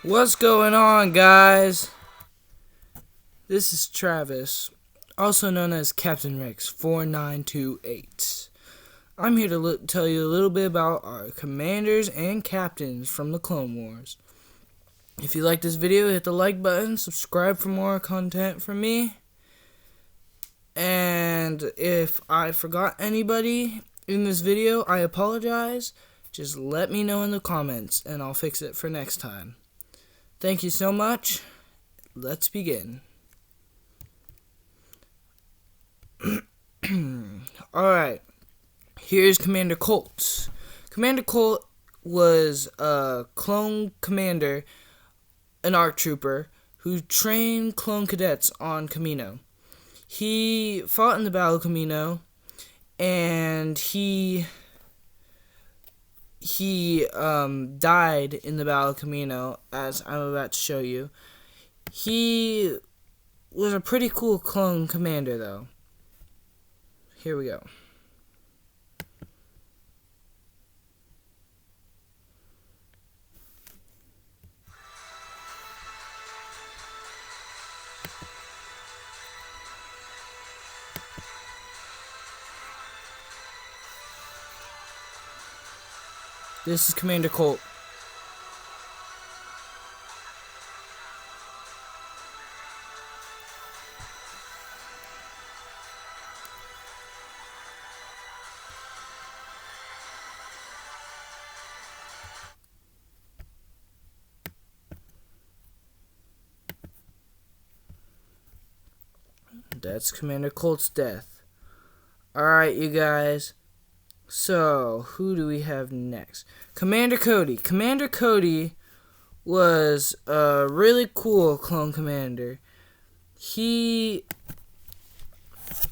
What's going on, guys? This is Travis, also known as Captain Rex 4928. I'm here to tell you a little bit about our commanders and captains from the Clone Wars. If you like this video, hit the like button, subscribe for more content from me. And if I forgot anybody in this video, I apologize. Just let me know in the comments and I'll fix it for next time. Thank you so much. Let's begin. Alright, here's Commander Colt. Commander Colt was a clone commander, an ARC trooper, who trained clone cadets on Kamino. He fought in the Battle of Kamino, and he died in the Battle of Kamino, as I'm about to show you. He was a pretty cool clone commander, though. Here we go. This is Commander Colt. That's Commander Colt's death. Alright, you guys. So, who do we have next? Commander Cody. Commander Cody was a really cool clone commander. He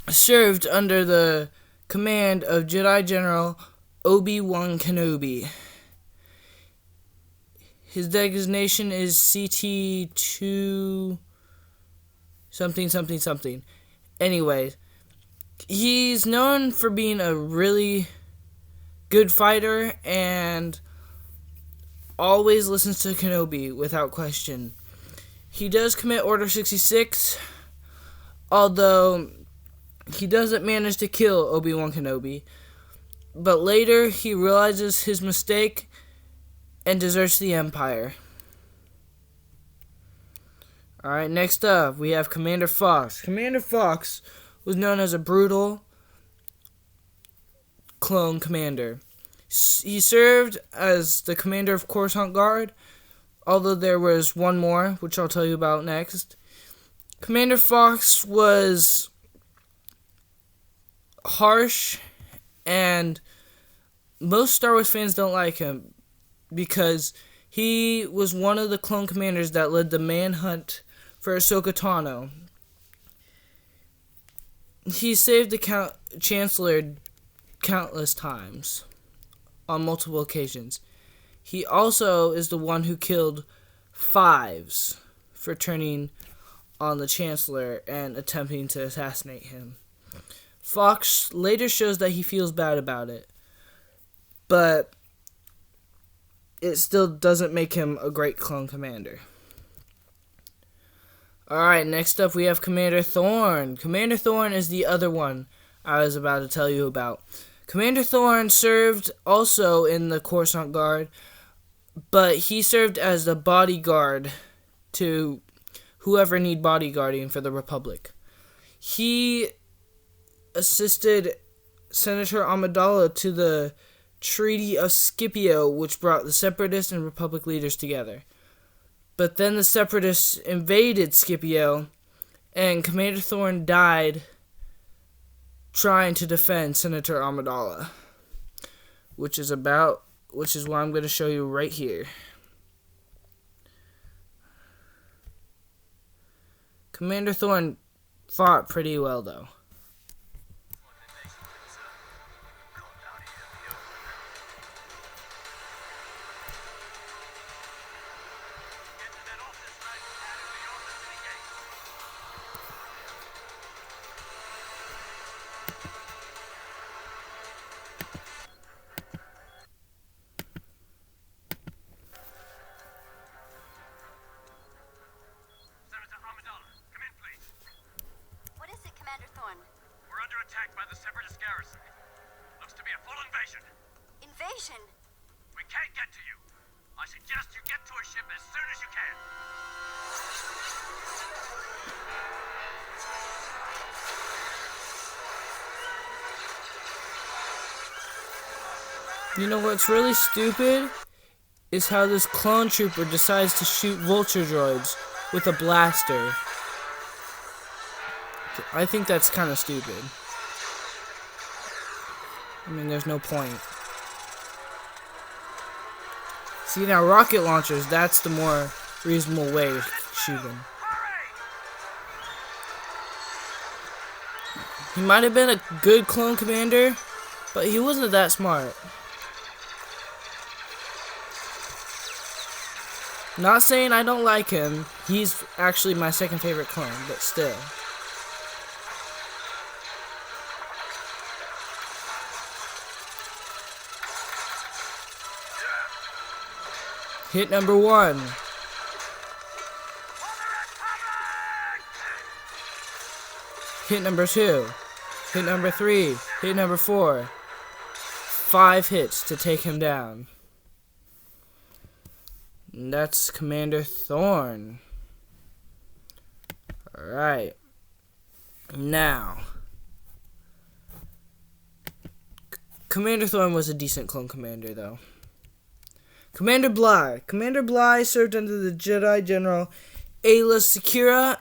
served under the command of Jedi General Obi-Wan Kenobi. His designation is CT2 something something something. Anyways, he's known for being a really good fighter and always listens to Kenobi without question. He does commit Order 66, although he doesn't manage to kill Obi-Wan Kenobi. But later he realizes his mistake and deserts the Empire. Alright, next up we have Commander Fox. Commander Fox was known as a brutal clone commander. He served as the commander of Coruscant Guard, although there was one more, which I'll tell you about next. Commander Fox was harsh, and most Star Wars fans don't like him because he was one of the clone commanders that led the manhunt for Ahsoka Tano. He saved the Chancellor countless times on multiple occasions. He also is the one who killed Fives for turning on the Chancellor and attempting to assassinate him. Fox later shows that he feels bad about it, but it still doesn't make him a great clone commander. Alright, next up we have Commander Thorn. Commander Thorn is the other one I was about to tell you about. Commander Thorn served also in the Coruscant Guard, but he served as the bodyguard to whoever need bodyguarding for the Republic. He assisted Senator Amidala to the Treaty of Scipio, which brought the Separatist and Republic leaders together. But then the Separatists invaded Scipio, and Commander Thorn died trying to defend Senator Amidala, which is what I'm going to show you right here. Commander Thorn fought pretty well, though. station. We can't get to you. I suggest you get to a ship as soon as you can. You know what's really stupid? Is how this clone trooper decides to shoot vulture droids with a blaster. I think that's kind of stupid. I mean, there's no point. See, now rocket launchers, that's the more reasonable way to shoot them. He might have been a good clone commander, but he wasn't that smart. Not saying I don't like him. He's actually my second favorite clone, but still. Hit number 1. Hit number 2. Hit number 3. Hit number 4. 5 hits to take him down. And that's Commander Thorn. Alright. Now, Commander Thorn was a decent clone commander, though. Commander Bly. Commander Bly served under the Jedi General Aayla Secura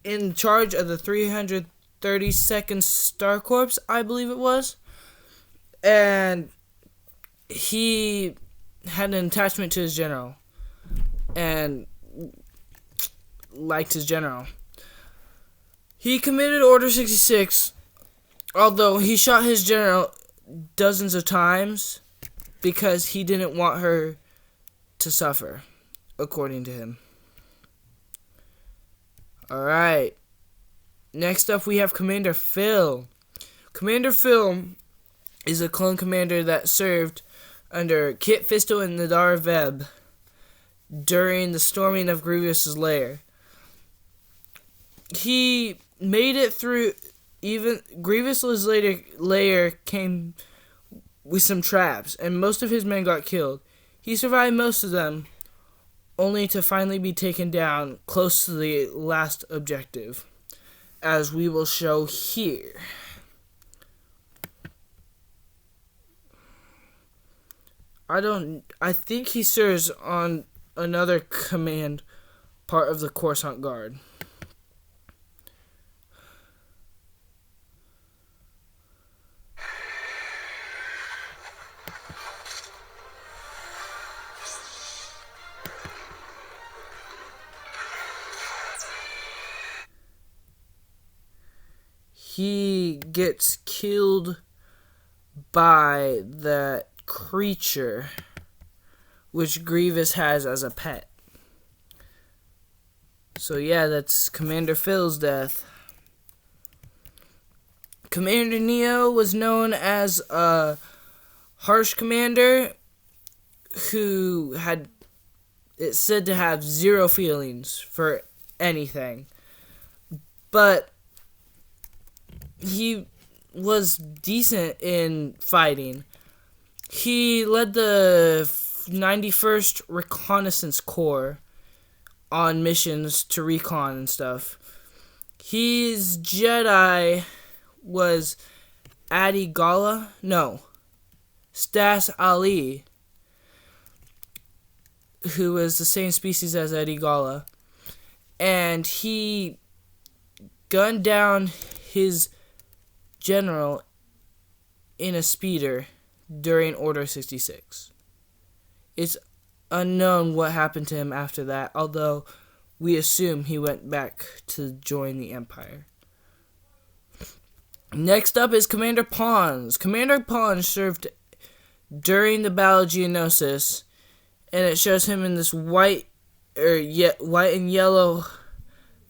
in charge of the 332nd Star Corps, I believe it was. And he had an attachment to his general and liked his general. He committed Order 66, although he shot his general dozens of times because he didn't want her to suffer, according to him. Alright. Next up, we have Commander Phil. Commander Phil is a clone commander that served under Kit Fisto and Nadar Vebb during the storming of Grievous's lair. He made it through. Even Grievous's lair came with some traps, and most of his men got killed. He survived most of them, only to finally be taken down close to the last objective, as we will show here. I think he serves on another command part of the Coruscant Guard. He gets killed by that creature which Grievous has as a pet. So yeah, that's Commander Phil's death. Commander Neo was known as a harsh commander who had, it's said to have zero feelings for anything. But he was decent in fighting. He led the 91st Reconnaissance Corps on missions to recon and stuff. His Jedi was Adi Gala? No. Stas Ali, who was the same species as Adi Gala. And he gunned down his general in a speeder during Order 66. It's unknown what happened to him after that, although we assume he went back to join the Empire. Next up is Commander Pons. Commander Pons served during the Battle of Geonosis, and it shows him in this white and yellow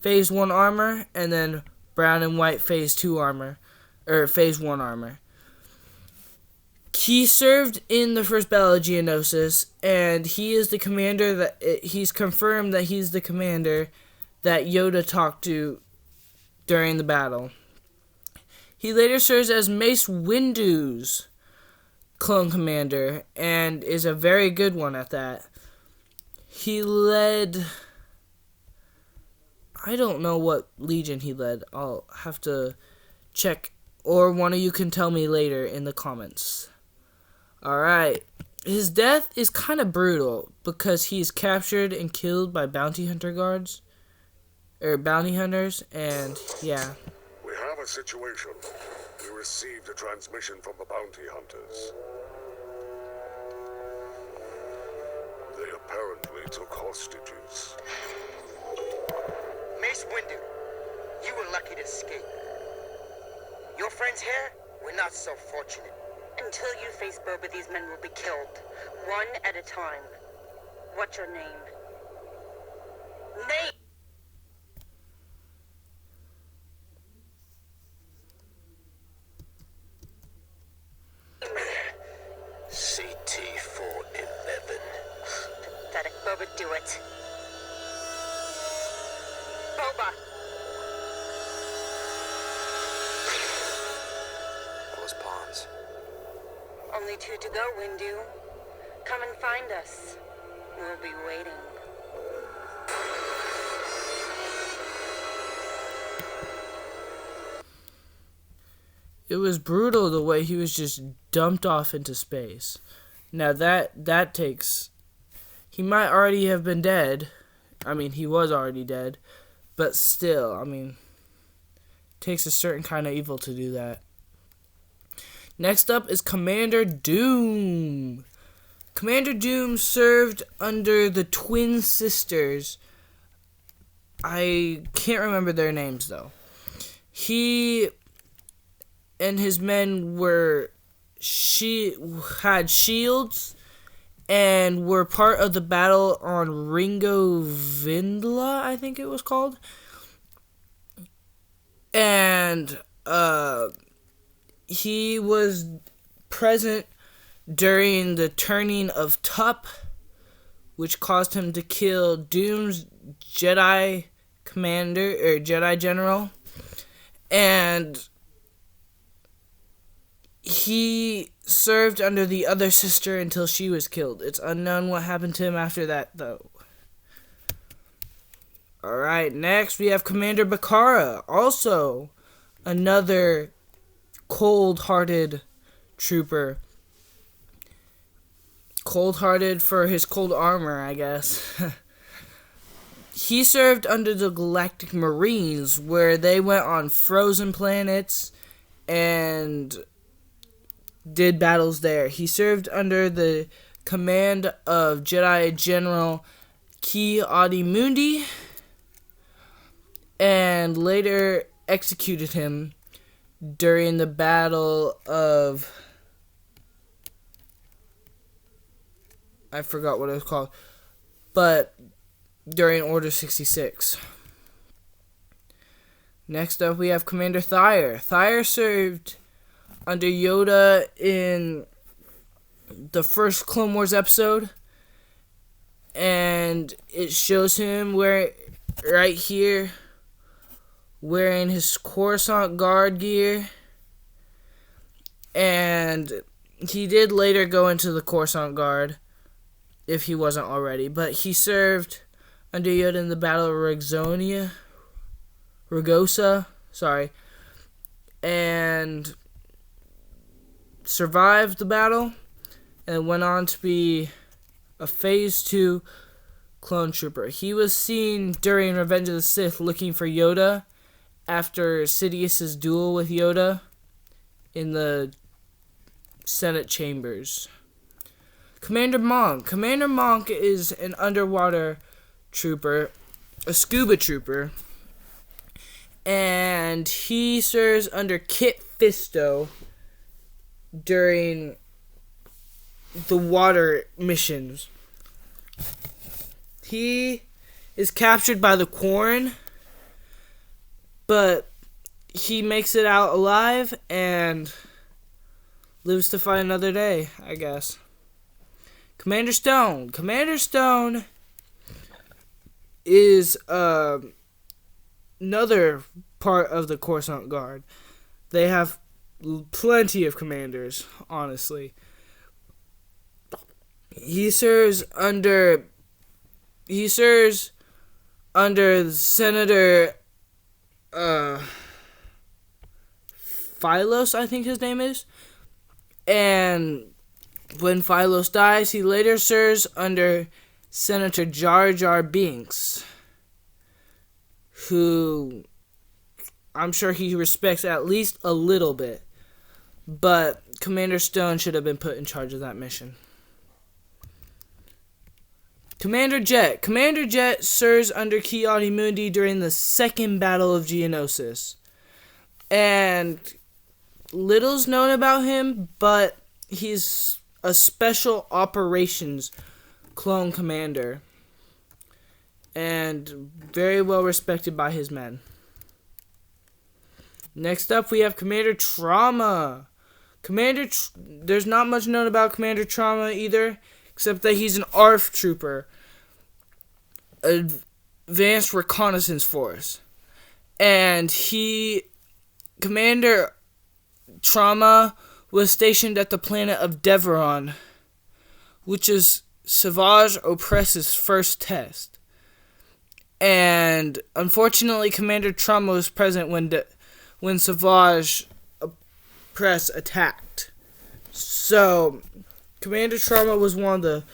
Phase 1 armor, and then brown and white Phase 2 armor, or Phase 1 armor. He served in the first Battle of Geonosis, and he is the commander he's confirmed that he's the commander that Yoda talked to during the battle. He later serves as Mace Windu's clone commander, and is a very good one at that. He led... I don't know what legion he led. I'll have to check, or one of you can tell me later in the comments. Alright. His death is kind of brutal because he's captured and killed by bounty hunters, and yeah. We have a situation. We received a transmission from the bounty hunters. They apparently took hostages. Mace Windu, you were lucky to escape. Your friends here were not so fortunate. Until you face Boba, these men will be killed, one at a time. What's your name? Name! CT-411. Pathetic. Boba, do it. Boba! Close pawns. Only 2 to go, Windu. Come and find us. We'll be waiting. It was brutal the way he was just dumped off into space. Now that takes... He might already have been dead. I mean, he was already dead. But still, I mean, it takes a certain kind of evil to do that. Next up is Commander Doom. Commander Doom served under the twin sisters. I can't remember their names, though. He and his men had shields and were part of the battle on Ringo Vindla, I think it was called. And he was present during the turning of Tup, which caused him to kill Doom's Jedi commander, or Jedi general. And he served under the other sister until she was killed. It's unknown what happened to him after that, though. Alright, next we have Commander Bakara. Also, another cold-hearted trooper. Cold-hearted for his cold armor, I guess. He served under the Galactic Marines, where they went on frozen planets and did battles there. He served under the command of Jedi General Ki-Adi-Mundi, and later executed him during the battle of... I forgot what it was called, but during Order 66. Next up, we have Commander Thyre. Thyre served under Yoda in the first Clone Wars episode, and it shows him right here wearing his Coruscant Guard gear, and he did later go into the Coruscant Guard if he wasn't already, but he served under Yoda in the Battle of Ragosa, and survived the battle, and went on to be a Phase 2 clone trooper. He was seen during Revenge of the Sith looking for Yoda after Sidious's duel with Yoda in the Senate chambers. Commander Monk. Commander Monk is an underwater trooper, a scuba trooper, and he serves under Kit Fisto during the water missions. He is captured by the Quarren, but he makes it out alive and lives to fight another day, I guess. Commander Stone. Commander Stone is another part of the Coruscant Guard. They have plenty of commanders, honestly. He serves under Senator Phylos, I think his name is. And when Phylos dies, he later serves under Senator Jar Jar Binks, who I'm sure he respects at least a little bit. But Commander Stone should have been put in charge of that mission. Commander Jet. Commander Jet serves under Ki-Adi-Mundi during the Second Battle of Geonosis. And little's known about him, but he's a special operations clone commander. And very well respected by his men. Next up, we have Commander Trauma. There's not much known about Commander Trauma either, except that he's an ARF trooper, Advanced Reconnaissance Force. And Commander Trauma was stationed at the planet of Deveron, which is Savage Opress's first test. And unfortunately, Commander Trauma was present when Savage Opress attacked. So, Commander Trauma was one of the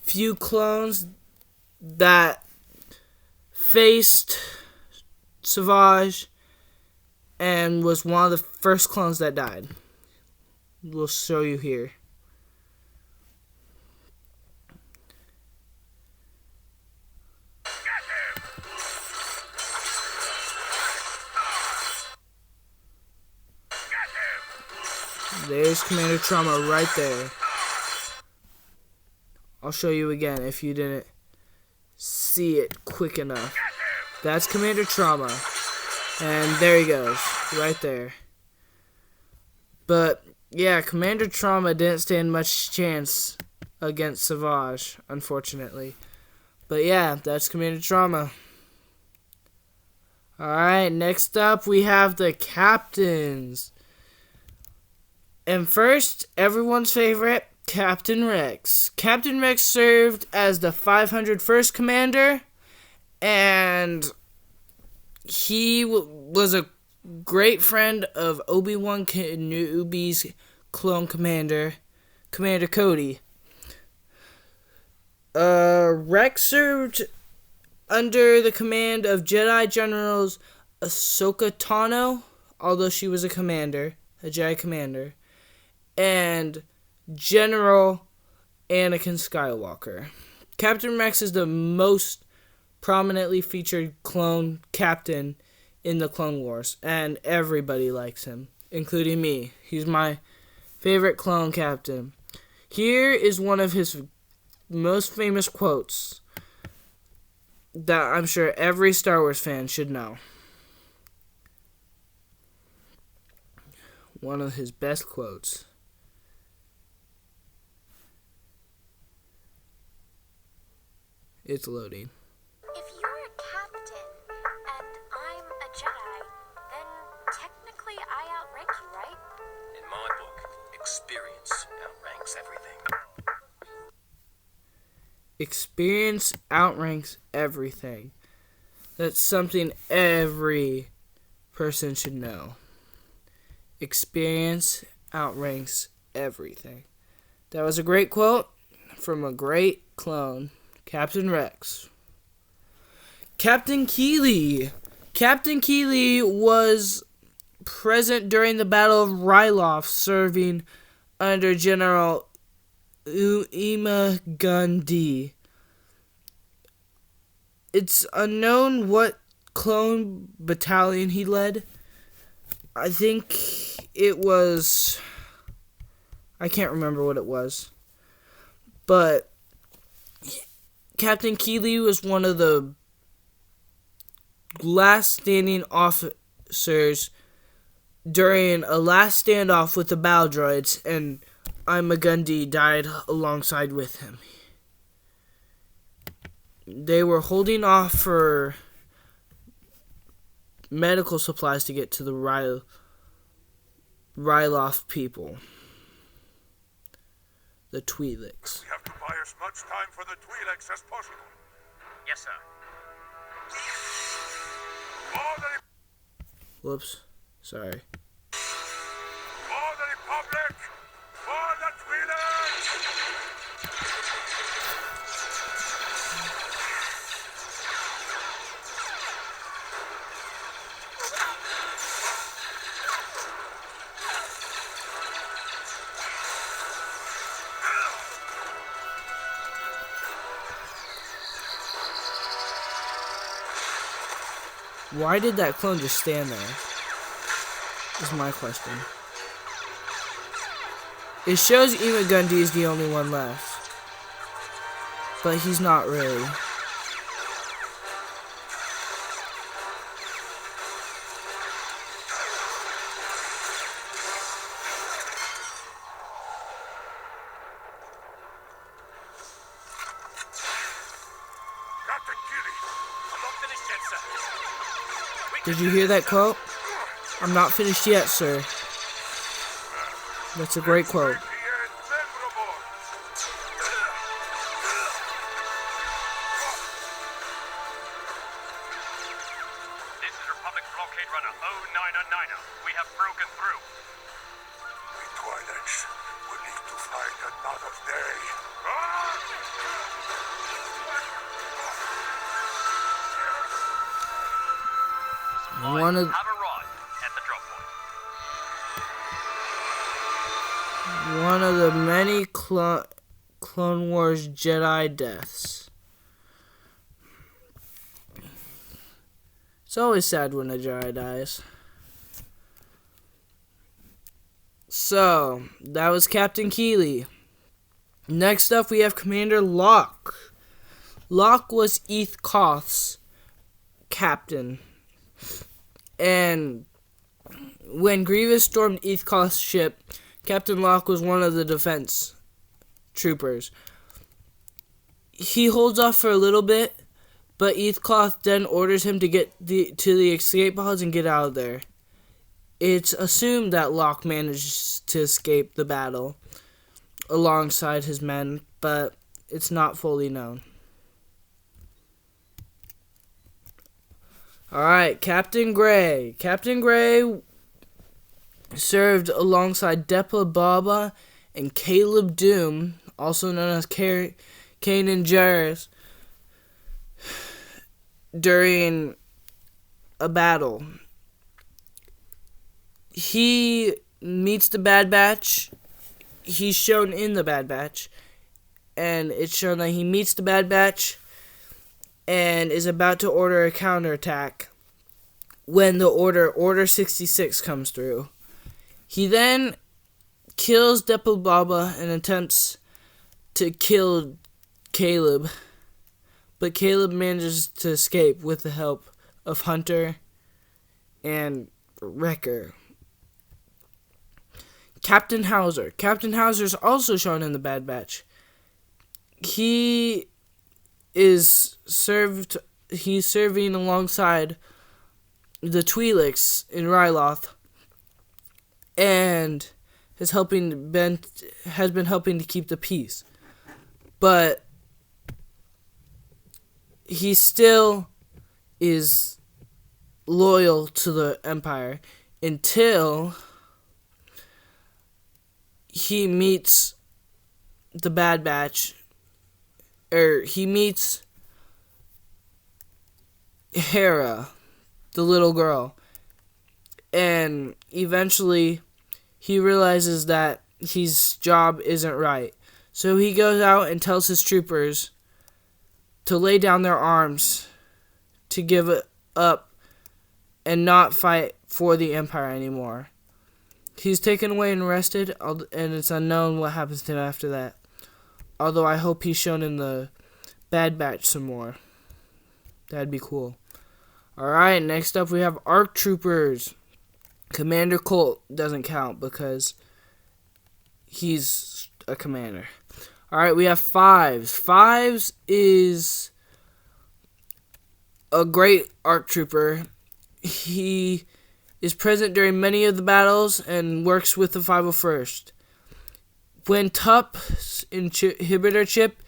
few clones that faced Savage and was one of the first clones that died. We'll show you here. There's Commander Trauma right there. I'll show you again if you didn't see it quick enough. That's Commander Trauma. And there he goes, right there. But, yeah, Commander Trauma didn't stand much chance against Savage, unfortunately. But, yeah, that's Commander Trauma. Alright, next up we have the captains. And first, everyone's favorite, Captain Rex. Captain Rex served as the 501st Commander, and he was a great friend of Obi-Wan Kenobi's clone commander, Commander Cody. Rex served under the command of Jedi Generals Ahsoka Tano, although she was a Jedi commander, and General Anakin Skywalker. Captain Rex is the most prominently featured clone captain in the Clone Wars, and everybody likes him, including me. He's my favorite clone captain. Here is one of his most famous quotes that I'm sure every Star Wars fan should know. One of his best quotes. It's loading. If you're a captain and I'm a Jedi, then technically I outrank you, right? In my book, experience outranks everything. Experience outranks everything. That's something every person should know. Experience outranks everything. That was a great quote from a great clone, Captain Rex. Captain Keeley. Captain Keeley was present during the Battle of Ryloth, serving under General Uema Gundy. It's unknown what clone battalion he led. I think it was... I can't remember what it was. But Captain Keeley was one of the last standing officers during a last standoff with the battle droids, and Uema Gundy died alongside with him. They were holding off for medical supplies to get to the Ryloth people. The Twi'leks. We have to fire as much time for the Twi'leks as possible. Yes, sir. For the, Whoops. Sorry. for the Republic! For the Twi'leks! Why did that clone just stand there? Is my question. It shows Ima Gundy is the only one left. But he's not really. Captain Keeley! I'm not finished yet, sir. Did you hear that quote? I'm not finished yet, sir. That's a great quote. The end memorable! This is Republic Blockade Runner 099er. We have broken through. The Twi'leks will need to fight another day. One of Have arrived at the drop point. one of the many Clone Wars Jedi deaths. It's always sad when a Jedi dies. So, that was Captain Keeley. Next up, we have Commander Locke. Locke was Eth Koth's captain. And when Grievous stormed Eth Koth's ship, Captain Locke was one of the defense troopers. He holds off for a little bit, but Eth Koth then orders him to get to the escape pods and get out of there. It's assumed that Locke managed to escape the battle alongside his men, but it's not fully known. Alright, Captain Gray. Captain Gray served alongside Depa Baba and Caleb Doom, also known as Kanan Jarrus, during a battle. He meets the Bad Batch. He's shown in the Bad Batch, and it's shown that he meets the Bad Batch and is about to order a counterattack when the Order 66 comes through. He then kills Depa Baba and attempts to kill Caleb, but Caleb manages to escape with the help of Hunter and Wrecker. Captain Hauser. Captain Hauser is also shown in the Bad Batch. He's serving alongside the Twi'leks in Ryloth, and has been helping to keep the peace. But he still is loyal to the Empire until he meets the Bad Batch, or he meets Hera, the little girl, and eventually he realizes that his job isn't right. So he goes out and tells his troopers to lay down their arms, to give it up, and not fight for the Empire anymore. He's taken away and arrested, and it's unknown what happens to him after that. Although I hope he's shown in the Bad Batch some more. That'd be cool. Alright, next up we have ARC Troopers. Commander Colt doesn't count because he's a commander. Alright, we have Fives. Fives is a great ARC Trooper. He is present during many of the battles and works with the 501st. When Tup's inhibitor chip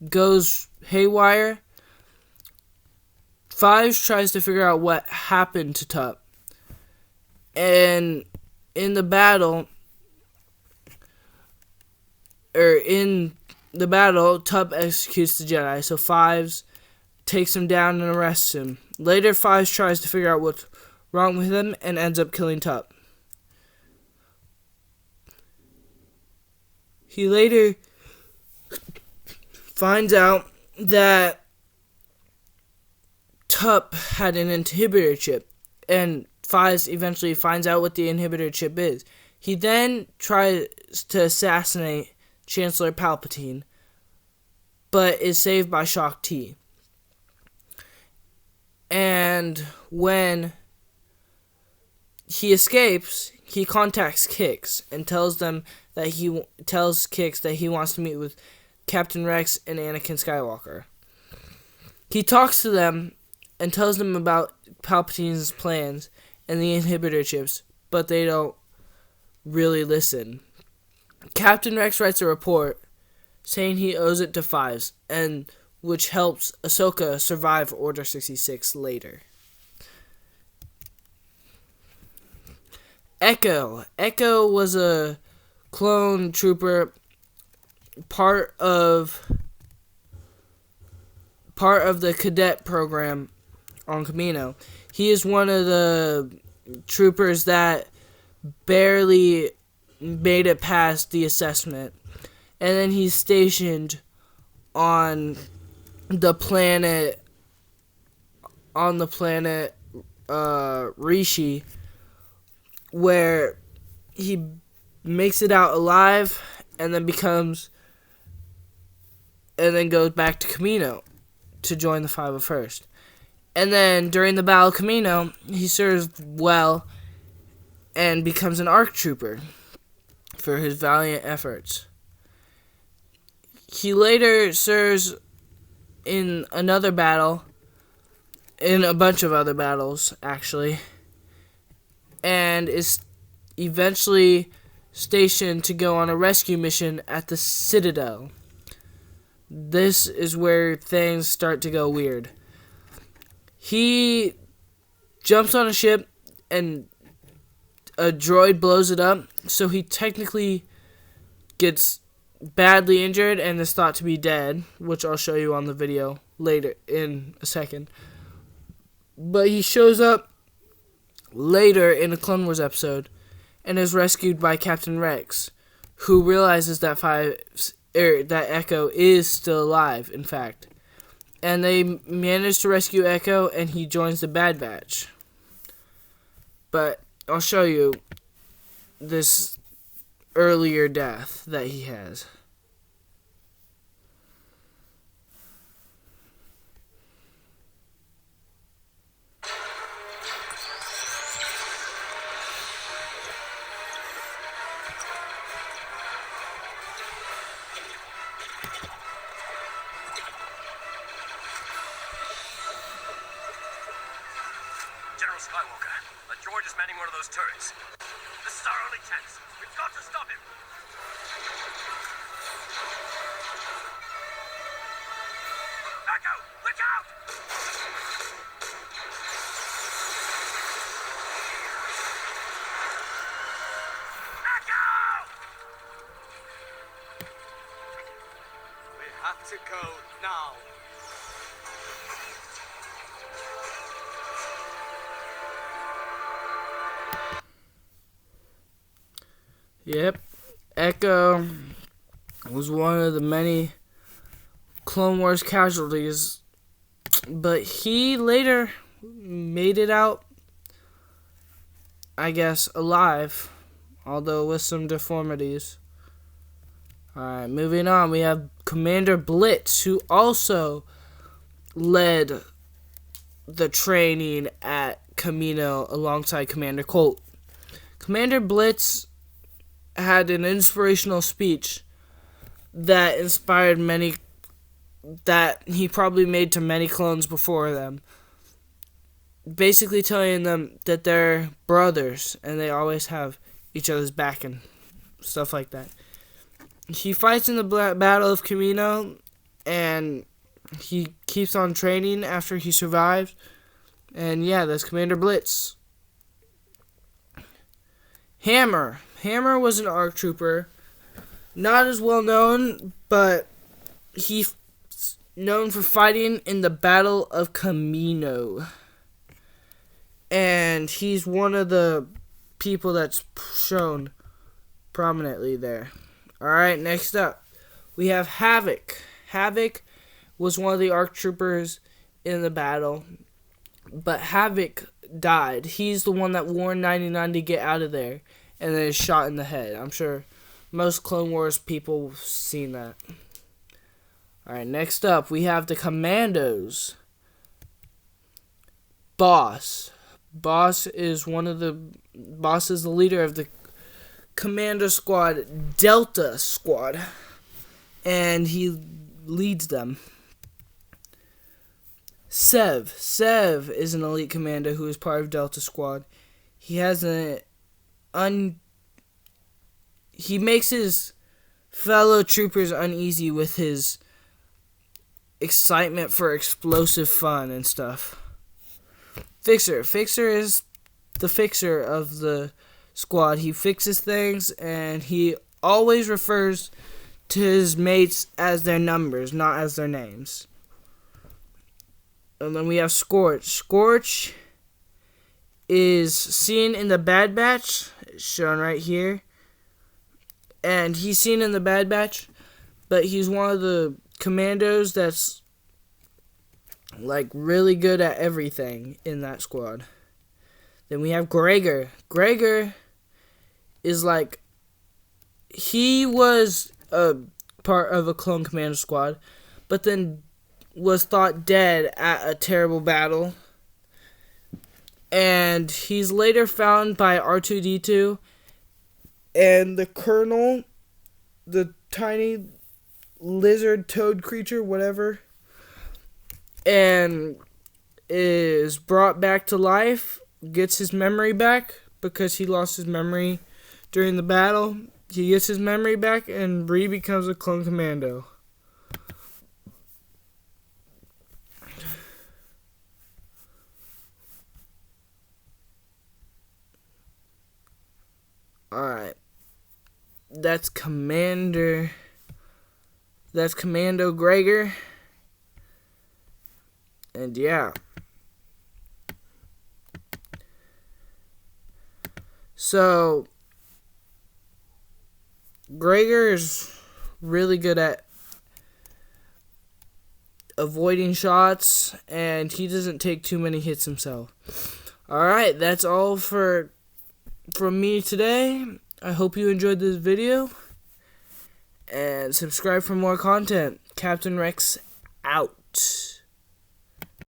goes haywire, Fives tries to figure out what happened to Tup. And in the battle, Tup executes the Jedi, so Fives takes him down and arrests him. Later, Fives tries to figure out what's wrong with him and ends up killing Tup. He later finds out that Tup had an inhibitor chip, and Fives eventually finds out what the inhibitor chip is. He then tries to assassinate Chancellor Palpatine, but is saved by Shaak Ti. And when he escapes, he contacts Kix and tells Kix that he wants to meet with Captain Rex and Anakin Skywalker. He talks to them and tells them about Palpatine's plans and the inhibitor chips, but they don't really listen. Captain Rex writes a report saying he owes it to Fives, and which helps Ahsoka survive Order 66 later. Echo. Echo was a clone trooper, part of the cadet program on Kamino. He is one of the troopers that barely made it past the assessment, and then he's stationed on the planet Rishi, where he makes it out alive and then goes back to Kamino to join the 501st. And then during the Battle of Kamino, he serves well and becomes an ARC trooper for his valiant efforts. He later serves in another battle, in a bunch of other battles, actually, and is eventually stationed to go on a rescue mission at the Citadel. This is where things start to go weird. He jumps on a ship and a droid blows it up, so he technically gets badly injured and is thought to be dead, which I'll show you on the video later in a second. But he shows up later in a Clone Wars episode and is rescued by Captain Rex, who realizes that that Echo is still alive, in fact. And they manage to rescue Echo, and he joins the Bad Batch. But I'll show you this earlier death that he has. General Skywalker, a droid is manning one of those turrets. This is our only chance. We've got to stop him. Echo, look out! Echo! We have to go now. Yep, Echo was one of the many Clone Wars casualties, but he later made it out, I guess, alive, although with some deformities. Alright, moving on, we have Commander Blitz, who also led the training at Kamino alongside Commander Colt. Commander Blitz had an inspirational speech that inspired many, that he probably made to many clones before them, basically telling them that they're brothers and they always have each other's back and stuff like that. He fights in the Battle of Kamino and he keeps on training after he survives. And yeah, that's Commander Blitz. Hammer. Hammer was an ARC trooper. Not as well known, but he's known for fighting in the Battle of Camino. And he's one of the people that's shown prominently there. Alright, next up, we have Havoc. Havoc was one of the ARC troopers in the battle, but Havoc died. He's the one that warned 99 to get out of there, and then is shot in the head. I'm sure most Clone Wars people have seen that. Alright, next up, we have the Commandos. Boss. Boss is the leader of the Commando Squad, Delta Squad, and he leads them. Sev is an elite commando who is part of Delta Squad. He has he makes his fellow troopers uneasy with his excitement for explosive fun and stuff. Fixer is the fixer of the squad. He fixes things, and he always refers to his mates as their numbers, not as their names. And then we have Scorch. Scorch is seen in the Bad Batch, shown right here. And he's seen in the Bad Batch, but he's one of the commandos that's like really good at everything in that squad. Then we have Gregor. Gregor is like, he was a part of a clone commando squad, but then was thought dead at a terrible battle. And he's later found by R2-D2 and the Colonel, the tiny lizard toad creature, whatever, and is brought back to life, gets his memory back because he lost his memory during the battle. He gets his memory back and becomes a clone commando. Alright. That's Commando Gregor. And yeah. So Gregor is really good at avoiding shots, and he doesn't take too many hits himself. Alright, that's all from me today. I hope you enjoyed this video, and subscribe for more content. Captain Rex out.